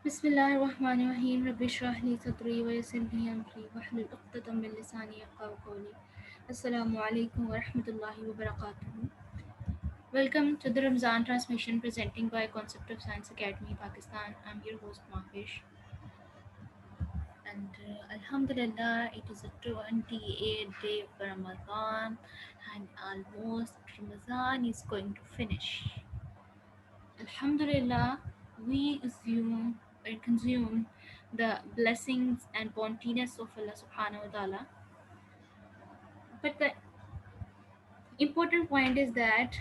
بسم الله الرحمن الرحيم رب اشرح لي صدري ويسر لي أمري واحلل عقدة من لساني يفقهوا قولي. Assalamu alaikum wa rahmatullahi wa barakatuh. Welcome to the Ramzan transmission presenting by Concept of Science Academy, Pakistan. I'm your host Mahfish. And Alhamdulillah, it is a 28th day of Ramadan, and almost Ramadan is going to finish. Alhamdulillah, we assume or consume the blessings and bountiness of Allah subhanahu wa ta'ala. But the important point is that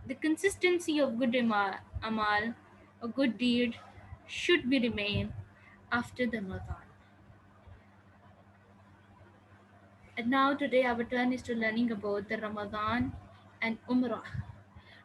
the consistency of good amal, a good deed, should be remain after the Ramadan. And now today our turn is to learning about the Ramadan and Umrah.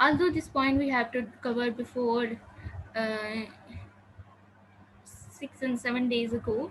Although this point we have to cover before 6 and 7 days ago,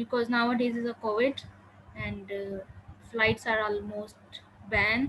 because nowadays is a COVID and flights are almost banned,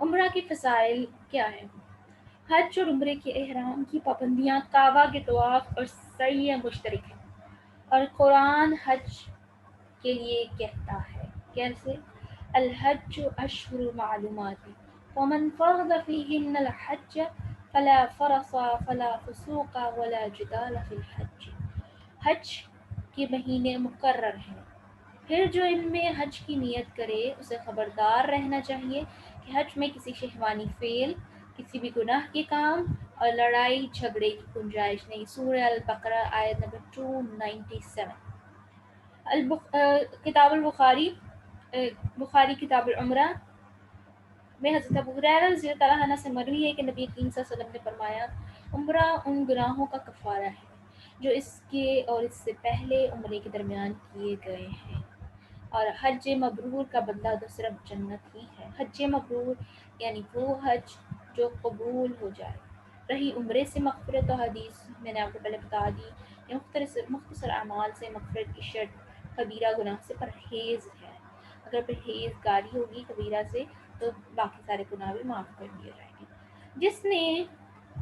عمرہ کے فضائل کیا ہیں؟ حج اور عمرے کے احرام کی پابندیاں کعبہ کے طواف اور سعی مشترک ہیں، اور قرآن حج کے لیے کہتا ہے کیسے؟ الحج اشہر معلومات ومن فرض فیہن الحج فلا فرص فلا فسوق ولا جدال فی الحج، حج کے مہینے مقرر ہیں، پھر جو ان میں حج کی نیت کرے اسے خبردار رہنا چاہیے کہ حج میں کسی شہوانی فعل، کسی بھی گناہ کے کام اور لڑائی جھگڑے کی گنجائش نہیں۔ سورہ البقرہ آیت نمبر 297۔ کتاب البخاری، بخاری کتاب العمرہ میں حضرت ابو ہریرہ رضی اللہ عنہ سے مروی ہے کہ نبی کریم صلی اللہ علیہ وسلم نے فرمایا، عمرہ ان گناہوں کا کفارہ ہے جو اس کے اور اس سے پہلے عمرے کے درمیان کیے گئے ہیں، اور حج مبرور کا بدلہ تو صرف جنت ہی ہے۔ حج مبرور یعنی وہ حج جو قبول ہو جائے۔ رہی عمرے سے مغفرت، تو حدیث میں نے آپ کو پہلے بتا دی، یہ مختصر اعمال سے مغفرت کی شرط کبیرہ گناہ سے پرہیز ہے۔ اگر پرہیز گاری ہوگی کبیرہ سے تو باقی سارے گناہ بھی معاف کر دیے جائیں گے۔ جس نے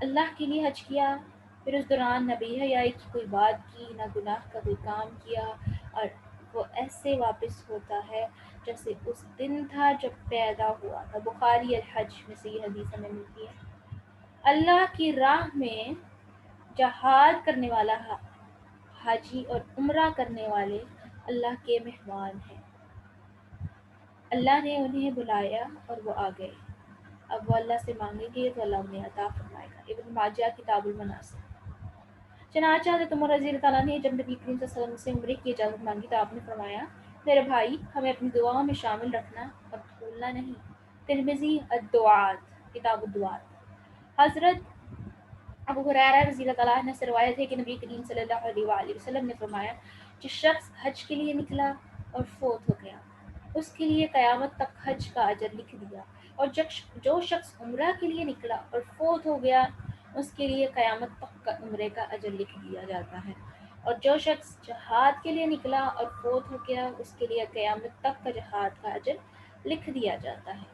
اللہ کے لیے حج کیا، پھر اس دوران نہ بے حیائی کی کوئی بات کی، نہ گناہ کا کوئی کام کیا، اور وہ ایسے واپس ہوتا ہے جیسے اس دن تھا جب پیدا ہوا تھا۔ بخاری الحج میں سے یہ حدیث ہمیں ملتی ہے۔ اللہ کی راہ میں جہاد کرنے والا حاجی اور عمرہ کرنے والے اللہ کے مہمان ہیں، اللہ نے انہیں بلایا اور وہ آ گئے، اب وہ اللہ سے مانگیں گے تو اللہ انہیں عطا فرمائے گا۔ ابن ماجہ کتاب المناسک۔ چنانچہ حضرت عمر رضی اللہ عنہ نے جب نبی کریم صلی اللہ علیہ وسلم سے عمرے کی اجازت مانگی تو آپ نے فرمایا، میرے بھائی ہمیں اپنی دعاؤں میں شامل رکھنا اور بھولنا نہیں۔ ترمذی الدعوات کتاب الدعوات۔ حضرت ابو ہریرہ رضی اللہ عنہ سے روایت ہے کہ نبی کریم صلی اللہ علیہ وآلہ وسلم نے فرمایا، جو شخص حج کے لیے نکلا اور فوت ہو گیا اس کے لیے قیامت تک حج کا اجر لکھ دیا، اور جو شخص عمرہ کے لیے نکلا اور فوت ہو گیا اس کے لیے قیامت تک کا عمرے کا اجر لکھ دیا جاتا ہے، اور جو شخص جہاد کے لیے نکلا اور فوت ہو گیا اس کے لیے قیامت تک کا جہاد کا اجر لکھ دیا جاتا ہے۔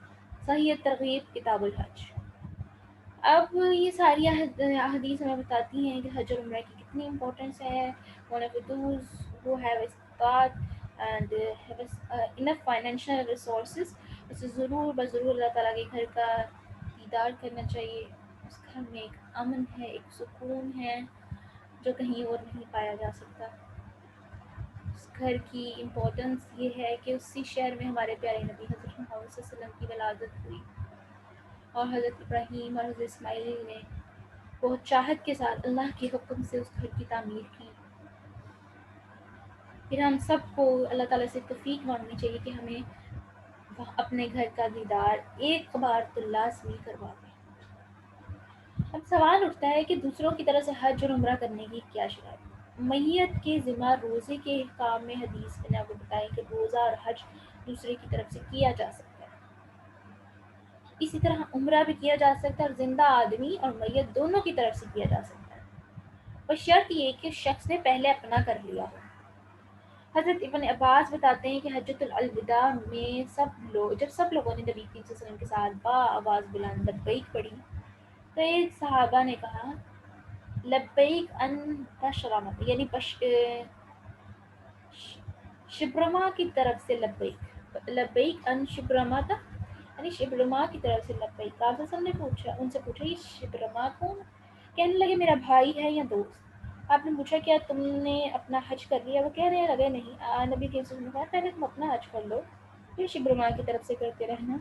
صحیح ترغیب کتاب الحج۔ اب یہ ساری احادیث ہمیں بتاتی ہیں کہ حج اور عمرہ کی کتنی امپورٹنس ہے۔ one of those who have استطاعت and have enough financial resources، اسے ضرور بضرور اللہ تعالیٰ کے گھر کا دیدار کرنا چاہیے۔ اس گھر میں ایک امن ہے، ایک سکون ہے جو کہیں اور نہیں پایا جا سکتا۔ اس گھر کی امپورٹنس یہ ہے کہ اسی شہر میں ہمارے پیارے نبی حضرت محمد صلی اللہ علیہ وسلم کی ولادت ہوئی، اور حضرت ابراہیم اور حضرت اسماعیل نے بہت چاہت کے ساتھ اللہ کے حکم سے اس گھر کی تعمیر کی۔ پھر ہم سب کو اللہ تعالیٰ سے توفیق مانگنی چاہیے کہ ہمیں اپنے گھر کا دیدار ایک بار تو لازمی کروا دیں۔ اب سوال اٹھتا ہے کہ دوسروں کی طرح سے حج اور عمرہ کرنے کی کیا شرائط ہے؟ میت کے ذمہ روزے کے احکام میں حدیث میں نے آپ کو بتایا کہ روزہ اور حج دوسرے کی طرف سے کیا جا سکتا ہے، اسی طرح عمرہ بھی کیا جا سکتا ہے، اور زندہ آدمی اور میت دونوں کی طرف سے کیا جا سکتا ہے، اور شرط یہ کہ شخص نے پہلے اپنا کر لیا ہو۔ حضرت ابن عباس بتاتے ہیں کہ حجۃ الوداع میں جب سب لوگوں نے نبی کریم صلی اللہ علیہ وسلم کے ساتھ با آواز بلند لبیک پڑھی تو ایک صحابہ نے کہا، لبیک ان تشرمت، یعنی شبرما کی طرف سے لبیک، لبیک ان شبرمت یعنی شبرما کی طرف سے لبیک۔ آپ نے ان سے پوچھا یہ شبرما کون؟ کہنے لگے میرا بھائی ہے یا دوست۔ آپ نے پوچھا کیا تم نے اپنا حج کر لیا؟ وہ کہنے لگے نہیں۔ نبی کے وسلم نے کہا پہلے تم اپنا حج کر لو پھر شبرما کی طرف سے کرتے رہنا۔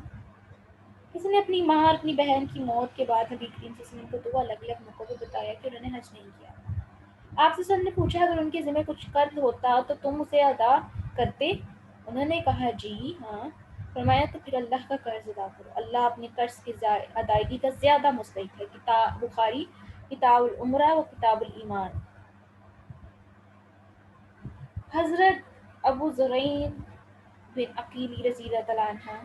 کسی نے اپنی ماں اور اپنی بہن کی موت کے بعد نبی کریم صلی اللہ علیہ وسلم کو دو الگ الگ موقعوں پہ بتایا کہ انہوں نے حج نہیں کیا۔ آپ سے نے پوچھا اگر ان کے ذمہ کچھ قرض ہوتا تو تم اسے ادا کرتے؟ انہوں نے کہا جی ہاں۔ فرمایا تو پھر اللہ کا قرض ادا کرو، اللہ اپنے قرض کی ادائیگی کا زیادہ مستحق ہے۔ بخاری کتاب العمرہ و کتاب الایمان۔ حضرت ابو ذرین بن عقیل رضی اللہ عنہ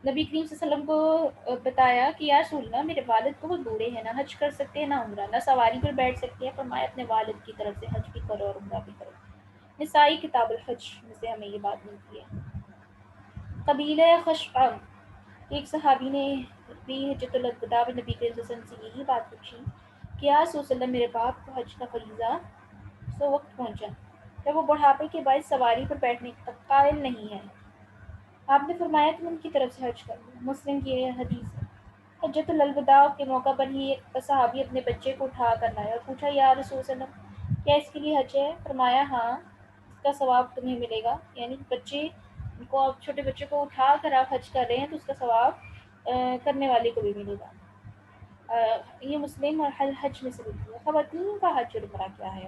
نبی کریم صلی اللہ علیہ وسلم کو بتایا کہ یا رسول اللہ میرے والد بہت بوڑھے ہیں، نہ حج کر سکتے ہیں نہ عمرہ، نہ سواری پر بیٹھ سکتے ہیں۔ فرمایا اپنے والد کی طرف سے حج بھی کرو اور عمرہ بھی کرو۔ نسائی کتاب الحج میں سے ہمیں یہ بات ملتی ہے۔ قبیلہ خشعم، ایک صحابی نے بھی حجۃ الوداع میں نبی کریم صلی اللہ علیہ وسلم سے یہی بات پوچھی کہ یا رسول اللہ وسلم، میرے باپ کو حج کا فریضہ سو وقت پہنچا جب وہ بڑھاپے کے باعث سواری پر بیٹھنے کا قائل نہیں ہے۔ آپ نے فرمایا تم ان کی طرف سے حج کر لو۔ مسلم کی یہ حدیث ہے۔ حجۃ الوداع کے موقع پر ہی ایک صحابی اپنے بچے کو اٹھا کر لائے اور پوچھا یا رسول اللہ وسلم، کیا اس کے لیے حج ہے؟ فرمایا ہاں، اس کا ثواب تمہیں ملے گا، یعنی بچے کو، آپ چھوٹے بچے کو اٹھا کر آپ حج کر رہے ہیں تو اس کا ثواب کرنے والے کو بھی ملے گا۔ یہ مسلم اور حج میں سے ملتی ہے۔ خواتین کا حج اور عمرہ کیا ہے؟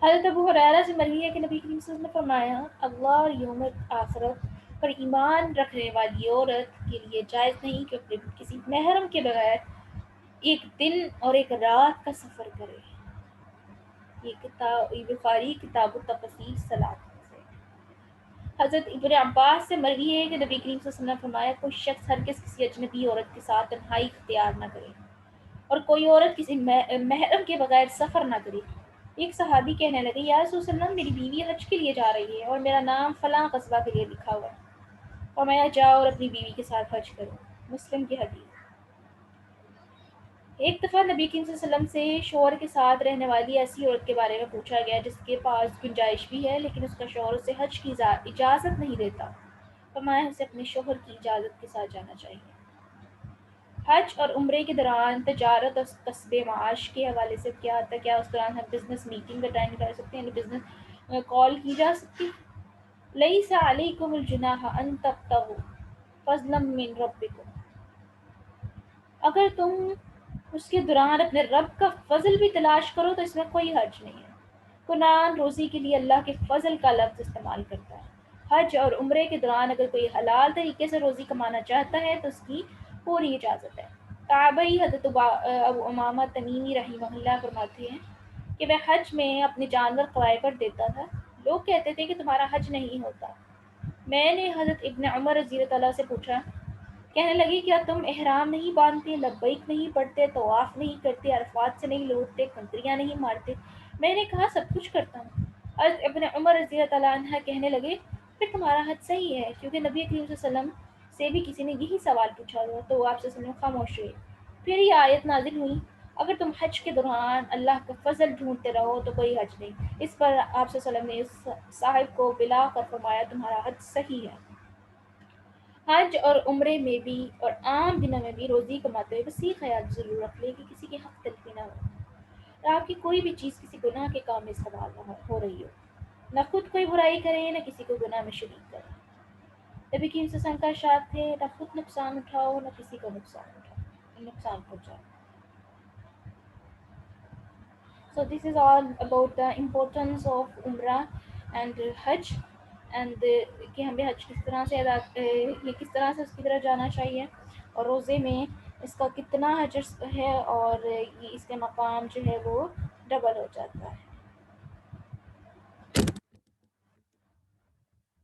حضرت ابو ہریرہ سے مروی ہے کہ نبی کریم صلی اللہ علیہ وسلم نے فرمایا اللہ اور یوم آخرت پر ایمان رکھنے والی عورت کے لیے جائز نہیں کہ اپنے کسی محرم کے بغیر ایک دن اور ایک رات کا سفر کرے۔ یہ بخاری کتاب التفسیر صلاۃ سے۔ حضرت ابن عباس سے مروی ہے کہ نبی کریم صلی اللہ علیہ وسلم نے فرمایا کوئی شخص ہرگز کسی اجنبی عورت کے ساتھ تنہائی اختیار نہ کرے اور کوئی عورت کسی محرم کے بغیر سفر نہ کرے۔ ایک صحابی کہنے لگے یا رسول اللہ، میری بیوی حج کے لیے جا رہی ہے اور میرا نام فلاں قصبہ کے لیے لکھا ہوا ہے، اور میں جاؤ اور اپنی بیوی کے ساتھ حج کروں۔ مسلم کی حدیث۔ ایک دفعہ نبی کریم صلی اللہ علیہ وسلم سے شوہر کے ساتھ رہنے والی ایسی عورت کے بارے میں پوچھا گیا جس کے پاس گنجائش بھی ہے لیکن اس کا شوہر اسے حج کی اجازت نہیں دیتا۔ فرمایا اسے اپنے شوہر کی اجازت کے ساتھ جانا چاہیے۔ حج اور عمرے کے دوران تجارت اور کسب معاش کے حوالے سے کیا آتا ہے؟ کیا اس دوران ہم بزنس میٹنگ اٹینڈ کر سکتے ہیں، یعنی بزنس کال کی جا سکتی؟ لیس علیکم الجناح ان تبتغوا فضلا من ربکم، اگر تم اس کے دوران اپنے رب کا فضل بھی تلاش کرو تو اس میں کوئی حرج نہیں ہے۔ قرآن روزی کے لیے اللہ کے فضل کا لفظ استعمال کرتا ہے۔ حج اور عمرے کے دوران اگر کوئی حلال طریقے سے روزی کمانا چاہتا ہے تو اس کی پوری اجازت ہے۔ تابعی حضرت ابو امامہ تمیمی رحمہ اللہ فرماتے ہیں کہ میں حج میں اپنے جانور کرائے پر دیتا تھا، لوگ کہتے تھے کہ تمہارا حج نہیں ہوتا۔ میں نے حضرت ابن عمر رضی اللہ عنہ سے پوچھا، کہنے لگے کیا تم احرام نہیں باندھتے، لبیک نہیں پڑھتے، طواف نہیں کرتے، عرفات سے نہیں لوٹتے، کنکریاں نہیں مارتے؟ میں نے کہا سب کچھ کرتا ہوں۔ حضرت ابن عمر رضی اللہ عنہ کہنے لگے پھر تمہارا حج صحیح ہے، کیونکہ نبی کریم صلی اللہ علیہ وسلم سے بھی کسی نے یہی سوال پوچھا تھا تو آپ صلی اللہ علیہ وسلم خاموش ہوئے۔ پھر یہ آیت نازل ہوئی اگر تم حج کے دوران اللہ کا فضل ڈھونڈتے رہو تو کوئی حج نہیں۔ اس پر آپ صلی اللہ علیہ وسلم نے اس صاحب کو بلا کر فرمایا تمہارا حج صحیح ہے۔ حج اور عمرے میں بھی اور عام دنوں میں بھی روزی کماتے ہوئے بس یہ خیال ضرور رکھ لے کہ کسی کے حق تلفی نہ ہو، اور آپ کی کوئی بھی چیز کسی گناہ کے کام میں استعمال نہ ہو رہی ہو، نہ خود کوئی برائی کرے نہ کسی کو گناہ میں شریک کرے۔ نبی کریم صلی اللہ علیہ وسلم کا ارشاد تھے نہ خود نقصان اٹھاؤ نہ کسی کو نقصان پہنچاؤ۔ So this is all about the importance of Umrah and Hajj and کہ ہمیں حج کس طرح سے یہ کس طرح سے اس کی طرح جانا چاہیے، اور روزے میں اس کا کتنا اجر ہے اور یہ اس کے مقام جو ہے وہ ڈبل ہو جاتا ہے۔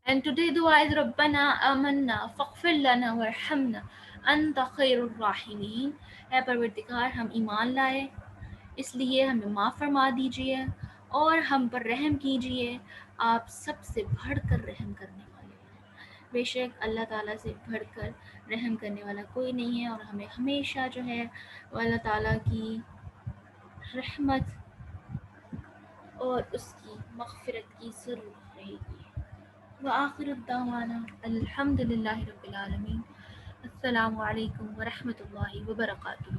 And today dua is ربنا آمنا فاغفر لنا وارحمنا انت خیر الراحمین۔ اے پروردگار ہم ایمان لائے اس لیے ہمیں معاف فرما دیجیے اور ہم پر رحم کیجیے، آپ سب سے بڑھ کر رحم کرنے والے ہیں۔ بے شک اللہ تعالیٰ سے بڑھ کر رحم کرنے والا کوئی نہیں ہے، اور ہمیں ہمیشہ جو ہے وہ اللہ تعالیٰ کی رحمت اور اس کی مغفرت کی ضرورت رہے گی۔ وآخر الدعوانا الحمد للہ رب العالمین۔ السلام علیکم ورحمۃ اللہ وبرکاتہ۔